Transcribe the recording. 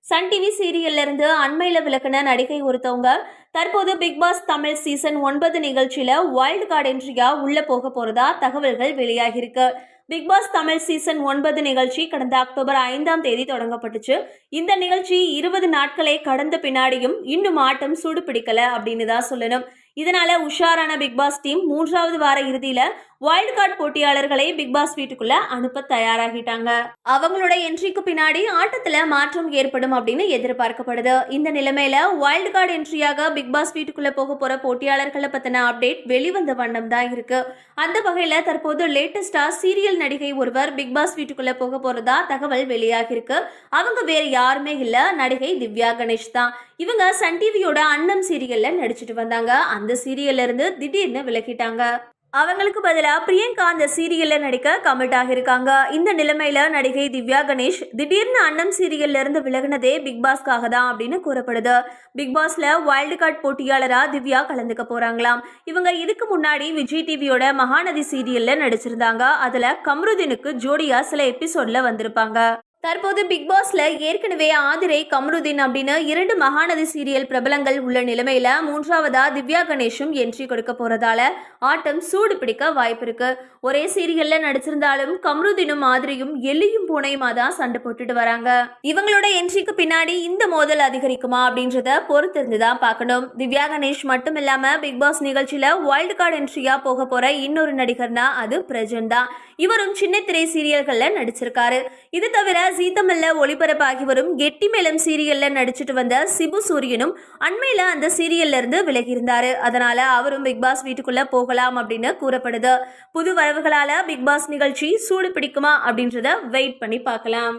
Sun TV சீரியல்ல இருந்து அண்மையில விலகின நடிகை ஒருத்தவங்க தற்போது பிக் பாஸ் தமிழ் சீசன் 9 நிகழ்ச்சியில வைல்டு கார்டு என்ட்ரியா உள்ள போக போறதா தகவல்கள் வெளியாகிருக்கு. பிக் பாஸ் தமிழ் சீசன் 9 நிகழ்ச்சி கடந்த அக்டோபர் 5ஆம் தேதி தொடங்கப்பட்டுச்சு. இந்த நிகழ்ச்சி 20 நாட்களை கடந்த பின்னாடியும் இன்னும் ஆட்டம் சூடு பிடிக்கல அப்படின்னு தான் சொல்லணும். இதனால உஷாரான பிக் பாஸ் டீம் 3வது வார இறுதியில வைல்டு கார்டு போட்டியாளர்களை பிக் பாஸ் வீட்டுக்குள்ள அனுப்ப தயாராகிட்டாங்க. அவங்களோட என்ட்ரிக்கு பின்னாடி ஆட்டத்துல மாற்றம் ஏற்படும் அப்படின்னு எதிர்பார்க்கப்படுது. இந்த நிலைமையில வைல்டு கார்டு என்ட்ரியாக பிக் பாஸ் வீட்டுக்குள்ள போக போற போட்டியாளர்களை பத்தின அப்டேட் வெளிவந்த வண்ணம் தான் இருக்கு. அந்த வகையில தற்போது லேட்டஸ்டா சீரியல் நடிகை ஒருவர் பிக் பாஸ் வீட்டுக்குள்ள போக போறதா தகவல் வெளியாகிருக்கு. அவங்க வேற யாருமே இல்ல, நடிகை திவ்யா கணேஷ் தான். இவங்க சன் டிவியோட அன்னம் சீரியல்ல நடிச்சிட்டு வந்தாங்க. அந்த சீரியல்ல இருந்து திடீர்னு விலகிட்டாங்க. அவங்களுக்கு பதிலாக பிரியங்கா அந்த சீரியல்ல நடிக்க கமிட் ஆகியிருக்காங்க. இந்த நிலைமையில நடிகை திவ்யா கணேஷ் திடீர்னு அன்னம் சீரியல்ல இருந்து விலகினதே பிக் பாஸ்க்காக தான் அப்படின்னு கூறப்படுது. பிக் பாஸ்ல வைல்டு கார்டு போட்டியாளரா திவ்யா கலந்துக்க போறாங்களாம். இவங்க இதுக்கு முன்னாடி விஜய் டிவியோட மகாநதி சீரியல்ல நடிச்சிருந்தாங்க. அதுல கம்ருதீனுக்கு ஜோடியா சில எபிசோட்ல வந்திருப்பாங்க. தற்போது பிக் பாஸ்ல ஏற்கனவே ஆதிரை, கமருதீன் அப்படின்னு 2 மகாநதி சீரியல் பிரபலங்கள் உள்ள நிலைமையில 3வதா திவ்யா கணேஷும் என்ட்ரி கொடுக்க போறதால ஆட்டம் சூடு பிடிக்க வாய்ப்பு இருக்கு. ஒரே சீரியல்ல நடிச்சிருந்தாலும் கமருதீனும் ஆதிரையும் எல்லியும் பூனையுமா தான் சண்டை போட்டுட்டு வராங்க. இவங்களோட என்ட்ரிக்கு பின்னாடி இந்த மோதல் அதிகரிக்குமா அப்படின்றத பொறுத்திருந்து தான் பார்க்கணும். திவ்யா கணேஷ் மட்டும் இல்லாம பிக் பாஸ் நிகழ்ச்சியில வைல்டு கார்டு என்ட்ரியா போக போற இன்னொரு நடிகர்னா அது பிரஜன் தான். இவரும் சின்ன திரை சீரியல்கள்ல நடிச்சிருக்காரு. இது தவிர ஜீ தமிழ்ல ஒளிபரப்பாகி வரும் கெட்டி மேளம் சீரியல்ல நடிச்சிட்டு வந்த சிபு சூரியனும் அண்மையில அந்த சீரியல்ல இருந்து விலகி இருந்தாரு. அதனால அவரும் பிக் பாஸ் வீட்டுக்குள்ள போகலாம் அப்படின்னு கூறப்படுது. புது வரவுகளால பிக் பாஸ் நிகழ்ச்சி சூடு பிடிக்குமா அப்படின்றத வெயிட் பண்ணி பார்க்கலாம்.